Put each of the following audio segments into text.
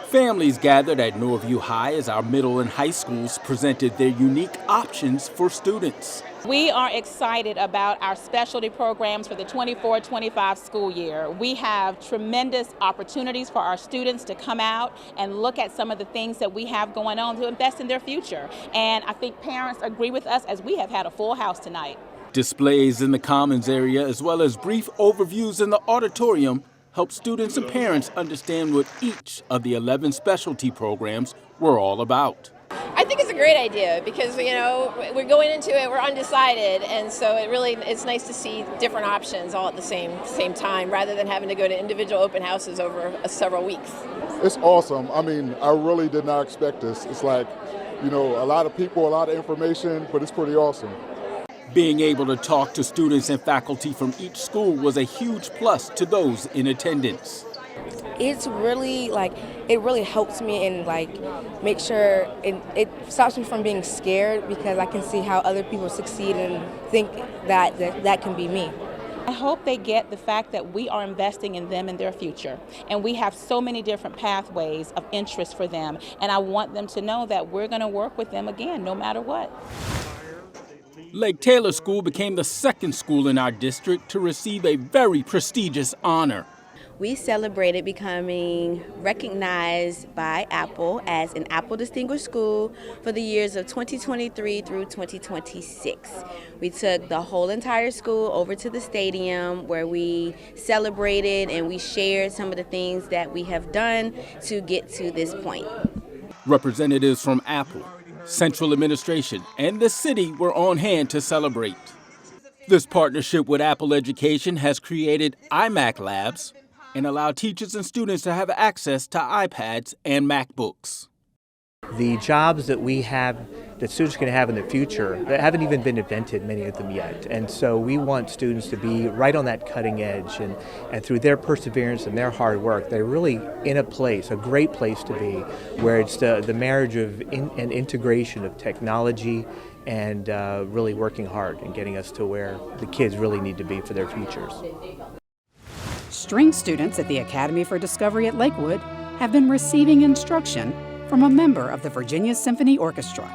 Families gathered at Norview High as our middle and high schools presented their unique options for students. We are excited about our specialty programs for the 24-25 school year. We have tremendous opportunities for our students to come out and look at some of the things that we have going on to invest in their future. And I think parents agree with us as we have had a full house tonight. Displays in the Commons area as well as brief overviews in the auditorium help students and parents understand what each of the 11 specialty programs were all about. I think it's a great idea because, we're going into it, we're undecided, and so it's nice to see different options all at the same time rather than having to go to individual open houses over several weeks. It's awesome. I mean, I really did not expect this. It's like, a lot of people, a lot of information, but it's pretty awesome. Being able to talk to students and faculty from each school was a huge plus to those in attendance. It's really it really helps me and make sure it stops me from being scared because I can see how other people succeed and think that can be me. I hope they get the fact that we are investing in them and their future. And we have so many different pathways of interest for them. And I want them to know that we're going to work with them again, no matter what. Lake Taylor School became the second school in our district to receive a very prestigious honor. We celebrated becoming recognized by Apple as an Apple Distinguished School for the years of 2023 through 2026. We took the whole entire school over to the stadium where we celebrated and we shared some of the things that we have done to get to this point. Representatives from Apple, Central Administration, and the city were on hand to celebrate. This partnership with Apple Education has created iMac Labs and allowed teachers and students to have access to iPads and MacBooks. The jobs that we have, that students can have in the future, that haven't even been invented, many of them yet. And so we want students to be right on that cutting edge, and through their perseverance and their hard work, they're really in a place, a great place to be, where it's the marriage of and integration of technology and really working hard and getting us to where the kids really need to be for their futures. String students at the Academy for Discovery at Lakewood have been receiving instruction from a member of the Virginia Symphony Orchestra.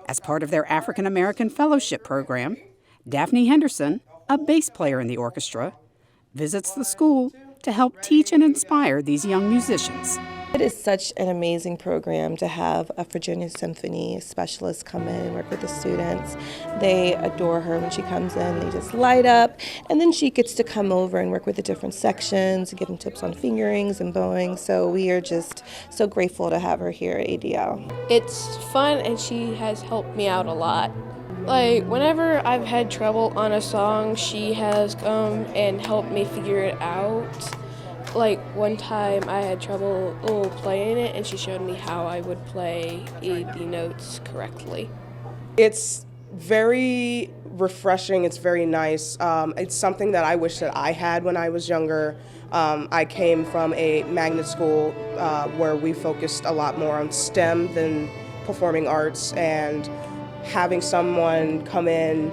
As part of their African American Fellowship Program, Daphne Henderson, a bass player in the orchestra, visits the school to help teach and inspire these young musicians. It is such an amazing program to have a Virginia Symphony specialist come in and work with the students. They adore her when she comes in. They just light up. And then she gets to come over and work with the different sections and give them tips on fingerings and bowing. So we are just so grateful to have her here at ADL. It's fun and she has helped me out a lot. Whenever I've had trouble on a song, she has come and helped me figure it out. One time I had trouble playing it and she showed me how I would play the notes correctly. It's very refreshing, it's very nice. It's something that I wish that I had when I was younger. I came from a magnet school where we focused a lot more on STEM than performing arts, and having someone come in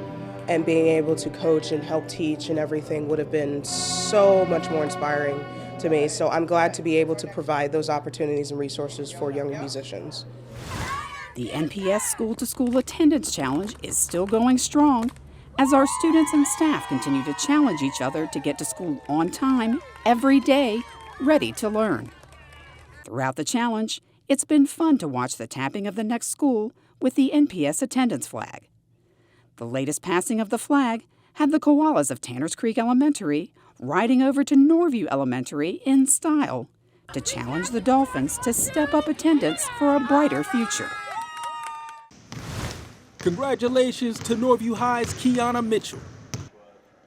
and being able to coach and help teach and everything would have been so much more inspiring to me. So I'm glad to be able to provide those opportunities and resources for young musicians. The NPS School to School Attendance Challenge is still going strong as our students and staff continue to challenge each other to get to school on time, every day, ready to learn. Throughout the challenge, it's been fun to watch the tapping of the next school with the NPS attendance flag. The latest passing of the flag had the koalas of Tanners Creek Elementary riding over to Norview Elementary in style to challenge the Dolphins to step up attendance for a brighter future. Congratulations to Norview High's Kiana Mitchell.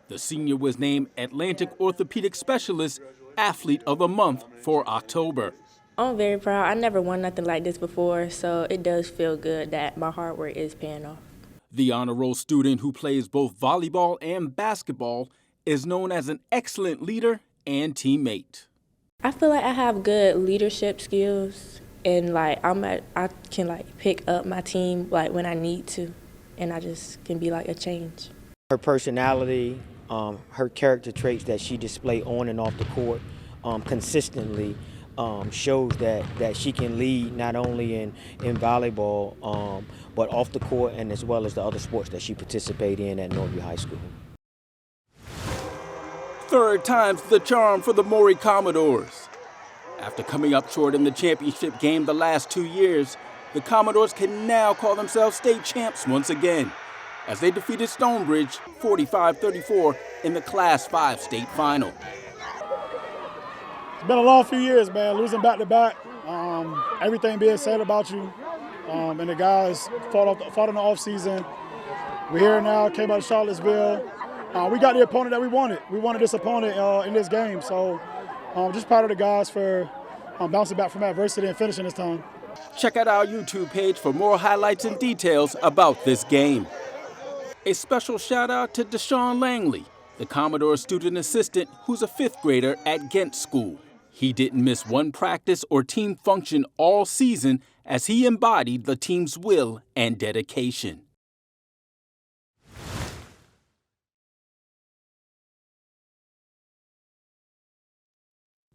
The senior was named Atlantic Orthopedic Specialist Athlete of the Month for October. I'm very proud. I never won nothing like this before, so it does feel good that my hard work is paying off. The honor roll student, who plays both volleyball and basketball, is known as an excellent leader and teammate. I feel like I have good leadership skills, and I can pick up my team when I need to, and I just can be a change. Her personality, her character traits that she displays on and off the court consistently shows that she can lead not only in volleyball, but off the court and as well as the other sports that she participated in at Norview High School. Third time's the charm for the Maury Commodores. After coming up short in the championship game the last 2 years, the Commodores can now call themselves state champs once again, as they defeated Stonebridge 45-34 in the Class 5 state final. It's been a long few years, man, losing back-to-back. Everything being said about you, and the guys fought in the offseason. We're here now, came out of Charlottesville. We got the opponent that we wanted. We wanted this opponent in this game, so just proud of the guys for bouncing back from adversity and finishing this time. Check out our YouTube page for more highlights and details about this game. A special shout out to Deshaun Langley, the Commodore student assistant who's a 5th grader at Ghent School. He didn't miss one practice or team function all season as he embodied the team's will and dedication.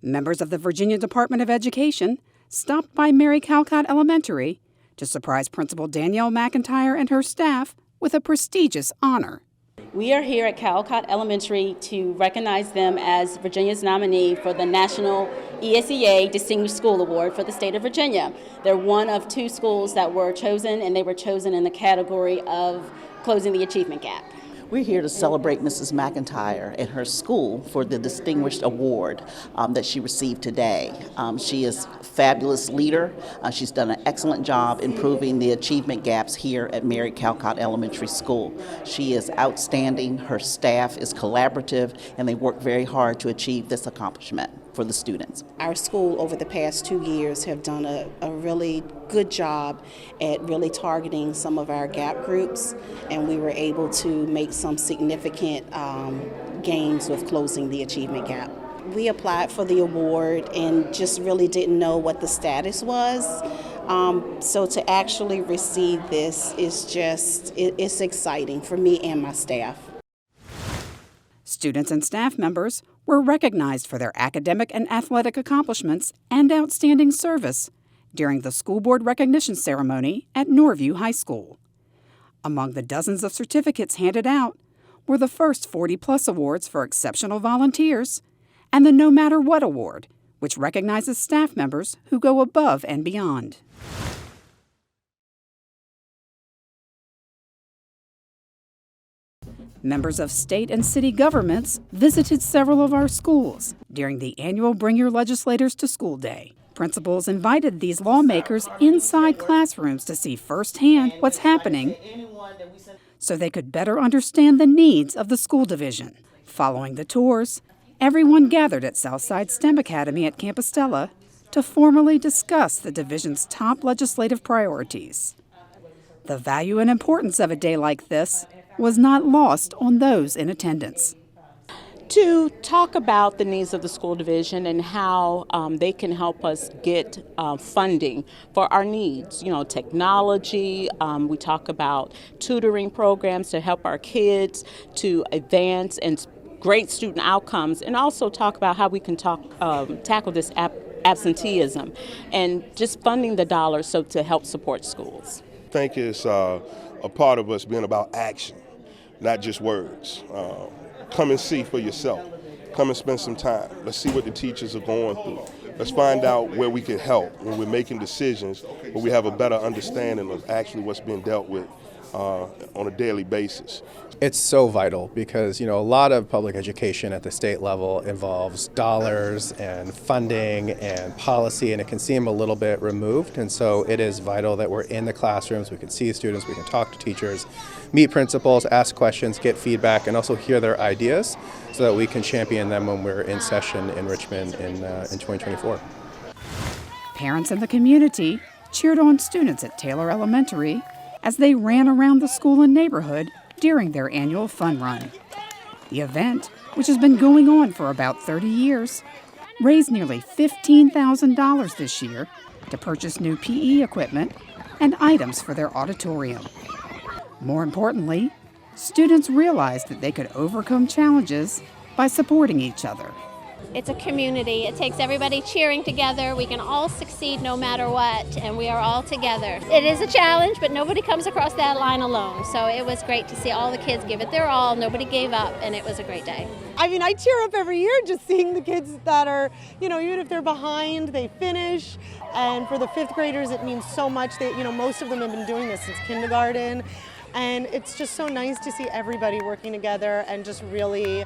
Members of the Virginia Department of Education stopped by Mary Calcott Elementary to surprise Principal Danielle McIntyre and her staff with a prestigious honor. We are here at Calcott Elementary to recognize them as Virginia's nominee for the National ESEA Distinguished School Award for the state of Virginia. They're one of 2 schools that were chosen, and they were chosen in the category of closing the achievement gap. We're here to celebrate Mrs. McIntyre and her school for the distinguished award that she received today. She is a fabulous leader. She's done an excellent job improving the achievement gaps here at Mary Calcott Elementary School. She is outstanding, her staff is collaborative, and they work very hard to achieve this accomplishment for the students. Our school over the past 2 years have done a really good job at really targeting some of our gap groups, and we were able to make some significant gains with closing the achievement gap. We applied for the award and just really didn't know what the status was. So to actually receive this is it's exciting for me and my staff. Students and staff members were recognized for their academic and athletic accomplishments and outstanding service during the school board recognition ceremony at Norview High School. Among the dozens of certificates handed out were the first 40-plus awards for exceptional volunteers and the No Matter What Award, which recognizes staff members who go above and beyond. Members of state and city governments visited several of our schools during the annual Bring Your Legislators to School Day. Principals invited these lawmakers inside classrooms to see firsthand what's happening so they could better understand the needs of the school division. Following the tours, everyone gathered at Southside STEM Academy at Compostela to formally discuss the division's top legislative priorities. The value and importance of a day like this was not lost on those in attendance. To talk about the needs of the school division and how they can help us get funding for our needs. You know, technology, we talk about tutoring programs to help our kids to advance and great student outcomes, and also talk about how we can tackle this absenteeism and just funding the dollars to help support schools. I think it's a part of us being about action, not just words. Come and see for yourself. Come and spend some time. Let's see what the teachers are going through. Let's find out where we can help when we're making decisions, where we have a better understanding of actually what's being dealt with on a daily basis. It's so vital because, a lot of public education at the state level involves dollars and funding and policy, and it can seem a little bit removed. And so it is vital that we're in the classrooms, we can see students, we can talk to teachers, meet principals, ask questions, get feedback, and also hear their ideas so that we can champion them when we're in session in Richmond in 2024. Parents in the community cheered on students at Taylor Elementary as they ran around the school and neighborhood during their annual fun run. The event, which has been going on for about 30 years, raised nearly $15,000 this year to purchase new PE equipment and items for their auditorium. More importantly, students realized that they could overcome challenges by supporting each other. It's a community. It takes everybody cheering together. We can all succeed no matter what, and we are all together. It is a challenge, but nobody comes across that line alone. So it was great to see all the kids give it their all. Nobody gave up, and it was a great day. I mean, I cheer up every year just seeing the kids that are, even if they're behind, they finish. And for the fifth graders, it means so much. Most of them have been doing this since kindergarten. And it's just so nice to see everybody working together and just really,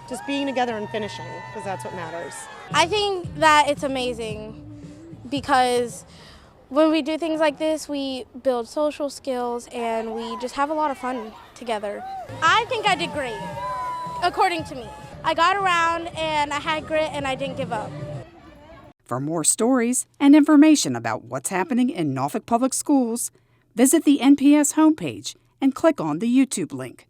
just being together and finishing, because that's what matters. I think that it's amazing because when we do things like this, we build social skills and we just have a lot of fun together. I think I did great, according to me. I got around and I had grit and I didn't give up. For more stories and information about what's happening in Norfolk Public Schools, visit the NPS homepage and click on the YouTube link.